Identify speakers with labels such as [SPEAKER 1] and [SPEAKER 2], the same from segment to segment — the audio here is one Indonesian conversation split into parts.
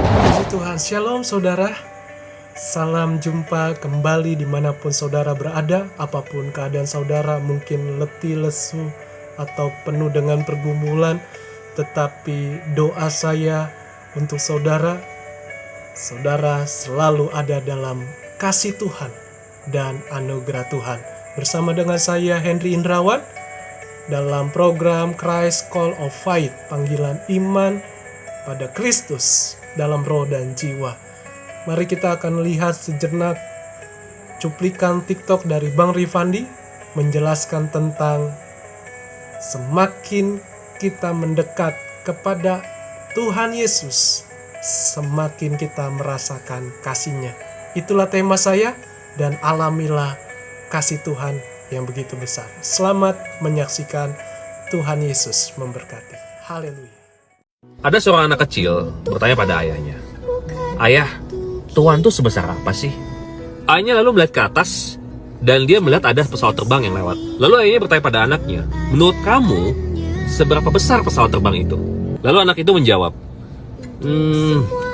[SPEAKER 1] Puji Tuhan, Shalom saudara. Salam jumpa kembali dimanapun saudara berada. Apapun keadaan saudara, mungkin letih, lesu, atau penuh dengan pergumulan. Tetapi doa saya untuk saudara, saudara selalu ada dalam kasih Tuhan dan anugerah Tuhan. Bersama dengan saya Henry Indrawan dalam program Christ Call of Faith, panggilan iman pada Kristus dalam roh dan jiwa. Mari kita akan lihat sejenak cuplikan TikTok dari Bang Rifandi menjelaskan tentang semakin kita mendekat kepada Tuhan Yesus, semakin kita merasakan kasih-Nya. Itulah tema saya, dan alamilah kasih Tuhan yang begitu besar. Selamat menyaksikan. Tuhan Yesus memberkati. Haleluya.
[SPEAKER 2] Ada seorang anak kecil bertanya pada ayahnya, "Ayah, Tuhan tuh sebesar apa sih?" Ayahnya lalu melihat ke atas, dan dia melihat ada pesawat terbang yang lewat. Lalu ayahnya bertanya pada anaknya, "Menurut kamu, seberapa besar pesawat terbang itu?" Lalu anak itu menjawab,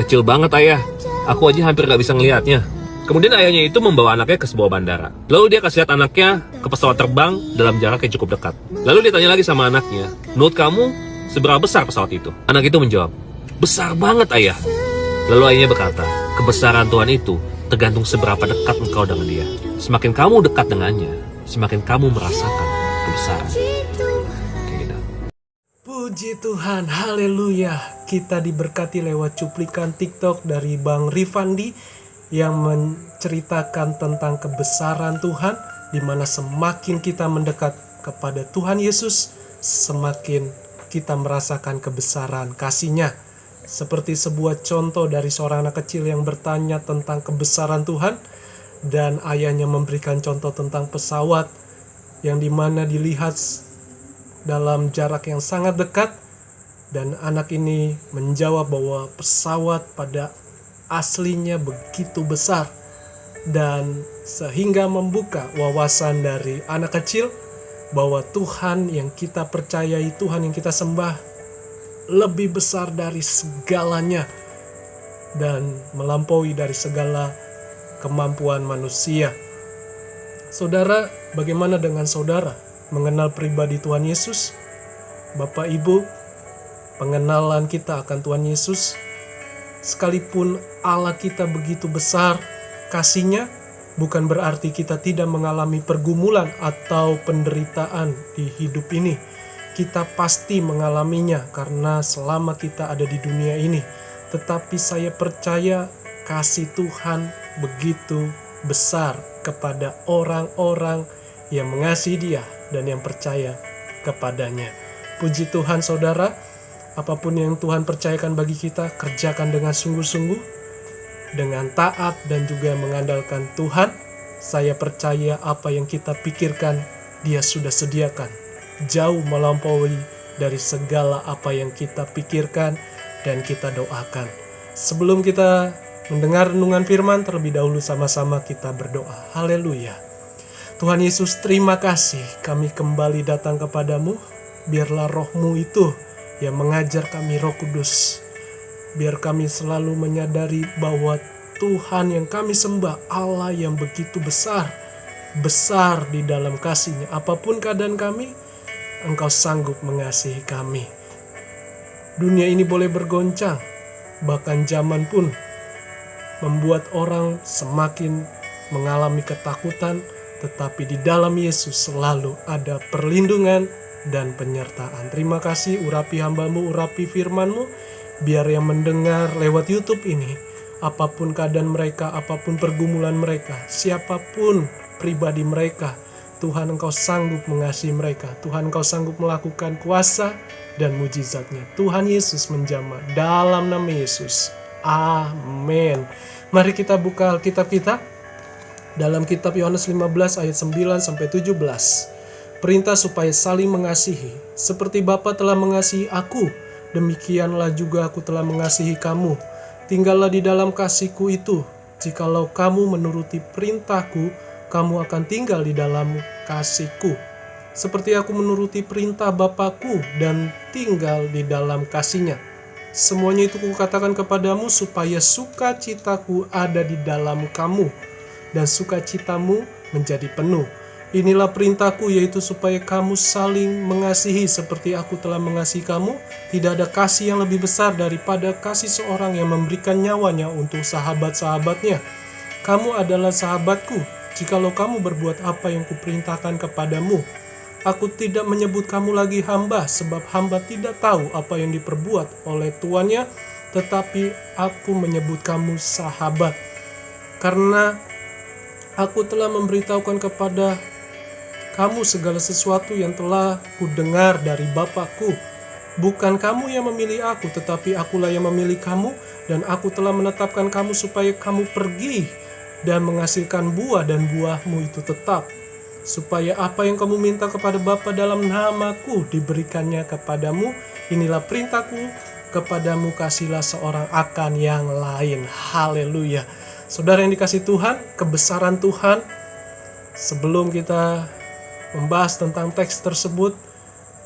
[SPEAKER 2] "Kecil banget ayah, aku aja hampir gak bisa ngelihatnya." Kemudian ayahnya itu membawa anaknya ke sebuah bandara. Lalu dia kasih lihat anaknya ke pesawat terbang dalam jarak yang cukup dekat. Lalu dia tanya lagi sama anaknya, "Menurut kamu, seberapa besar pesawat itu?" Anak itu menjawab, "Besar banget ayah." Lalu ayahnya berkata, "Kebesaran Tuhan itu tergantung seberapa dekat engkau dengan Dia. Semakin kamu dekat dengannya, semakin kamu merasakan kebesaran." Kayak gitu.
[SPEAKER 1] Puji Tuhan, haleluya. Kita diberkati lewat cuplikan TikTok dari Bang Rifandi yang menceritakan tentang kebesaran Tuhan, di mana semakin kita mendekat kepada Tuhan Yesus, semakin kita merasakan kebesaran kasih-Nya. Seperti sebuah contoh dari seorang anak kecil yang bertanya tentang kebesaran Tuhan, dan ayahnya memberikan contoh tentang pesawat yang dimana dilihat dalam jarak yang sangat dekat, dan anak ini menjawab bahwa pesawat pada aslinya begitu besar, dan sehingga membuka wawasan dari anak kecil bahwa Tuhan yang kita percayai, Tuhan yang kita sembah lebih besar dari segalanya dan melampaui dari segala kemampuan manusia. Saudara, bagaimana dengan saudara mengenal pribadi Tuhan Yesus? Bapak Ibu, pengenalan kita akan Tuhan Yesus, sekalipun Allah kita begitu besar kasih-Nya, bukan berarti kita tidak mengalami pergumulan atau penderitaan di hidup ini. Kita pasti mengalaminya karena selama kita ada di dunia ini. Tetapi saya percaya kasih Tuhan begitu besar kepada orang-orang yang mengasihi Dia dan yang percaya kepadanya. Puji Tuhan saudara, apapun yang Tuhan percayakan bagi kita, kerjakan dengan sungguh-sungguh, dengan taat dan juga mengandalkan Tuhan. Saya percaya apa yang kita pikirkan, Dia sudah sediakan, jauh melampaui dari segala apa yang kita pikirkan dan kita doakan. Sebelum kita mendengar renungan firman, terlebih dahulu sama-sama kita berdoa. Haleluya. Tuhan Yesus, terima kasih kami kembali datang kepadamu. Biarlah Roh-Mu itu yang mengajar kami, Roh Kudus. Biar kami selalu menyadari bahwa Tuhan yang kami sembah, Allah yang begitu besar, besar di dalam kasih-Nya. Apapun keadaan kami, Engkau sanggup mengasihi kami. Dunia ini boleh bergoncang, bahkan zaman pun membuat orang semakin mengalami ketakutan, tetapi di dalam Yesus selalu ada perlindungan dan penyertaan. Terima kasih, urapi hamba-Mu, urapi firman-Mu, biar yang mendengar lewat YouTube ini, apapun keadaan mereka, apapun pergumulan mereka, siapapun pribadi mereka, Tuhan Engkau sanggup mengasihi mereka. Tuhan Engkau sanggup melakukan kuasa dan mujizat-Nya. Tuhan Yesus menjamah dalam nama Yesus. Amin. Mari kita buka Alkitab kita dalam kitab Yohanes 15 ayat 9-17. Perintah supaya saling mengasihi. Seperti Bapa telah mengasihi aku, demikianlah juga aku telah mengasihi kamu. Tinggallah di dalam kasih-Ku itu. Jikalau kamu menuruti perintah-Ku, kamu akan tinggal di dalam kasih-Ku. Seperti aku menuruti perintah Bapa-Ku dan tinggal di dalam kasih-Nya. Semuanya itu kukatakan kepadamu supaya sukacitaku ada di dalam kamu dan sukacitamu menjadi penuh. Inilah perintahku, yaitu supaya kamu saling mengasihi seperti aku telah mengasihi kamu. Tidak ada kasih yang lebih besar daripada kasih seorang yang memberikan nyawanya untuk sahabat-sahabatnya. Kamu adalah sahabatku, jikalau kamu berbuat apa yang kuperintahkan kepadamu. Aku tidak menyebut kamu lagi hamba, sebab hamba tidak tahu apa yang diperbuat oleh tuannya, tetapi aku menyebut kamu sahabat. Karena aku telah memberitahukan kepada kamu segala sesuatu yang telah kudengar dari Bapakku. Bukan kamu yang memilih aku, tetapi akulah yang memilih kamu, dan aku telah menetapkan kamu supaya kamu pergi dan menghasilkan buah, dan buahmu itu tetap, supaya apa yang kamu minta kepada Bapa dalam namaku diberikannya kepadamu. Inilah perintahku kepadamu, kasihlah seorang akan yang lain. Haleluya. Saudara yang dikasihi Tuhan, kebesaran Tuhan, sebelum kita membahas tentang teks tersebut,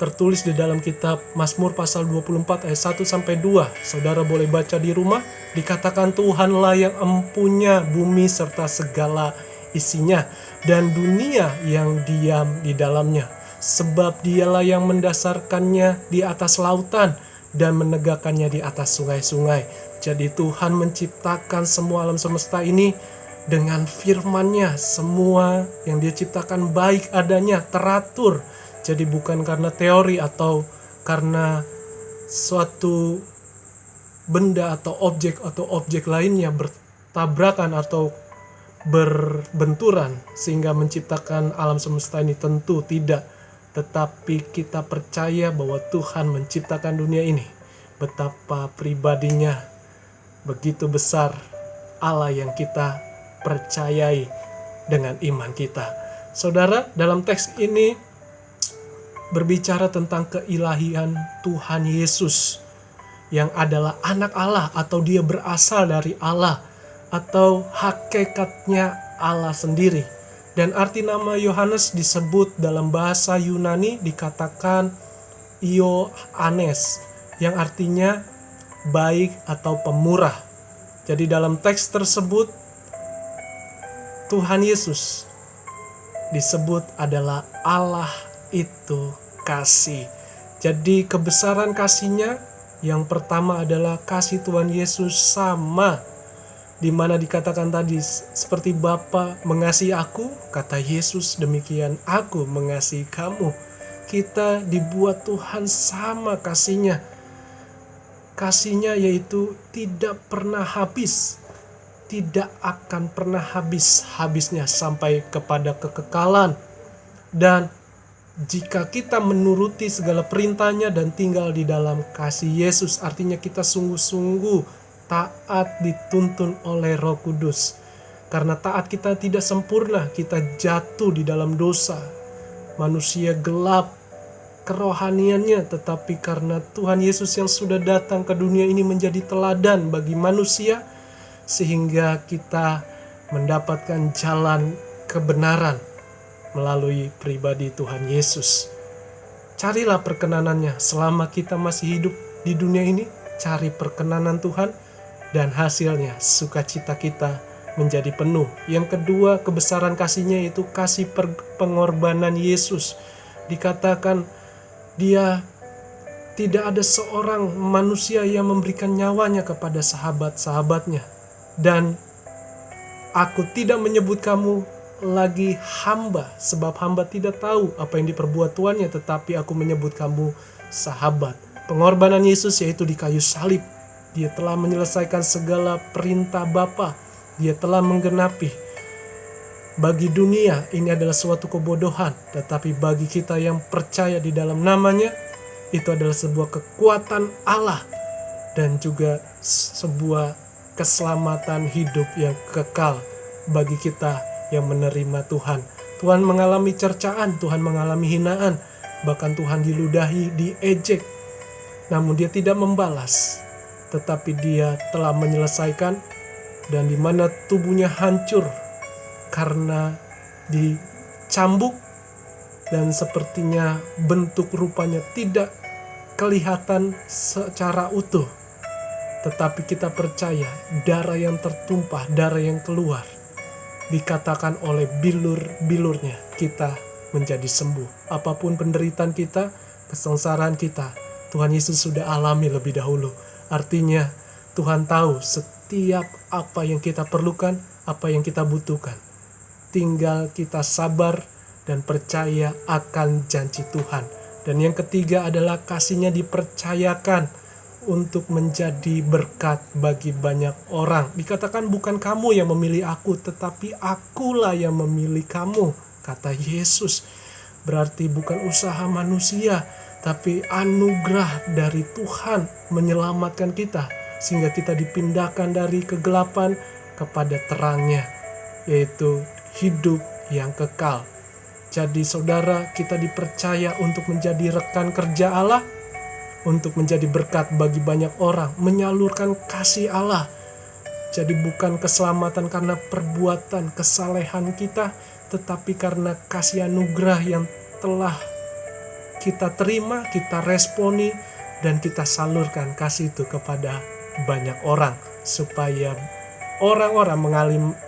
[SPEAKER 1] tertulis di dalam kitab Mazmur pasal 24 ayat 1-2. Saudara boleh baca di rumah. Dikatakan Tuhanlah yang empunya bumi serta segala isinya, dan dunia yang diam di dalamnya. Sebab dialah yang mendasarkannya di atas lautan dan menegakkannya di atas sungai-sungai. Jadi Tuhan menciptakan semua alam semesta ini dengan firman-Nya. Semua yang Dia ciptakan baik adanya, teratur. Jadi bukan karena teori atau karena suatu benda atau objek lainnya bertabrakan atau berbenturan sehingga menciptakan alam semesta ini. Tentu tidak. Tetapi kita percaya bahwa Tuhan menciptakan dunia ini. Betapa pribadinya begitu besar Allah yang kita percayai dengan iman kita. Saudara, dalam teks ini berbicara tentang keilahian Tuhan Yesus yang adalah anak Allah, atau Dia berasal dari Allah, atau hakikatnya Allah sendiri. Dan arti nama Yohanes disebut dalam bahasa Yunani dikatakan Ioannes, yang artinya baik atau pemurah. Jadi dalam teks tersebut Tuhan Yesus disebut adalah Allah itu kasih. Jadi kebesaran kasih-Nya yang pertama adalah kasih Tuhan Yesus sama, di mana dikatakan tadi seperti Bapa mengasihi aku, kata Yesus, demikian aku mengasihi kamu. Kita dibuat Tuhan sama kasih-Nya. Kasih-Nya yaitu tidak pernah habis, tidak akan pernah habisnya sampai kepada kekekalan. Dan jika kita menuruti segala perintahnya dan tinggal di dalam kasih Yesus, artinya kita sungguh-sungguh taat dituntun oleh Roh Kudus. Karena taat kita tidak sempurna, kita jatuh di dalam dosa. Manusia gelap kerohaniannya, tetapi karena Tuhan Yesus yang sudah datang ke dunia ini menjadi teladan bagi manusia, sehingga kita mendapatkan jalan kebenaran melalui pribadi Tuhan Yesus. Carilah perkenanannya selama kita masih hidup di dunia ini. Cari perkenanan Tuhan, dan hasilnya sukacita kita menjadi penuh. Yang kedua, kebesaran kasih-Nya yaitu kasih pengorbanan Yesus. Dikatakan Dia tidak ada seorang manusia yang memberikan nyawanya kepada sahabat-sahabatnya. Dan aku tidak menyebut kamu lagi hamba, sebab hamba tidak tahu apa yang diperbuat tuannya, tetapi aku menyebut kamu sahabat. Pengorbanan Yesus yaitu di kayu salib. Dia telah menyelesaikan segala perintah Bapa. Dia telah menggenapi. Bagi dunia ini adalah suatu kebodohan, tetapi bagi kita yang percaya di dalam namanya, itu adalah sebuah kekuatan Allah dan juga sebuah keselamatan hidup yang kekal bagi kita yang menerima Tuhan. Tuhan mengalami cercaan, Tuhan mengalami hinaan, bahkan Tuhan diludahi, diejek. Namun Dia tidak membalas, tetapi Dia telah menyelesaikan, dan di mana tubuhnya hancur karena dicambuk dan sepertinya bentuk rupanya tidak kelihatan secara utuh. tetapi kita percaya darah yang tertumpah, darah yang keluar, dikatakan oleh bilur-bilurnya kita menjadi sembuh. Apapun penderitaan kita, kesengsaraan kita, Tuhan Yesus sudah alami lebih dahulu. Artinya Tuhan tahu setiap apa yang kita perlukan, apa yang kita butuhkan. Tinggal kita sabar dan percaya akan janji Tuhan. Dan yang ketiga adalah kasih-Nya dipercayakan untuk menjadi berkat bagi banyak orang. Dikatakan bukan kamu yang memilih aku, tetapi akulah yang memilih kamu, kata Yesus. Berarti bukan usaha manusia, tapi anugerah dari Tuhan menyelamatkan kita, sehingga kita dipindahkan dari kegelapan kepada terangnya, yaitu hidup yang kekal. Jadi saudara, kita dipercaya untuk menjadi rekan kerja Allah, untuk menjadi berkat bagi banyak orang, menyalurkan kasih Allah. Jadi bukan keselamatan karena perbuatan kesalehan kita, tetapi karena kasih anugerah yang telah kita terima, kita responi, dan kita salurkan kasih itu kepada banyak orang, supaya orang-orang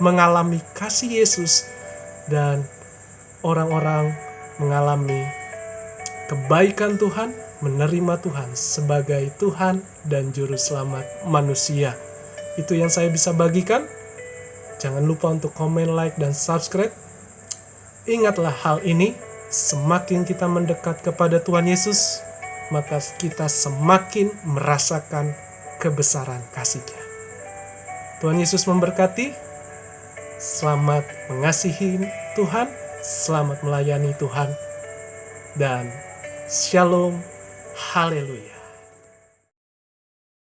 [SPEAKER 1] mengalami kasih Yesus, dan orang-orang mengalami kebaikan Tuhan, menerima Tuhan sebagai Tuhan dan Juru Selamat manusia. Itu yang saya bisa bagikan. Jangan lupa untuk komen, like, dan subscribe. Ingatlah hal ini, semakin kita mendekat kepada Tuhan Yesus, maka kita semakin merasakan kebesaran kasih-Nya. Tuhan Yesus memberkati. Selamat mengasihi Tuhan, selamat melayani Tuhan, dan Shalom. Haleluya.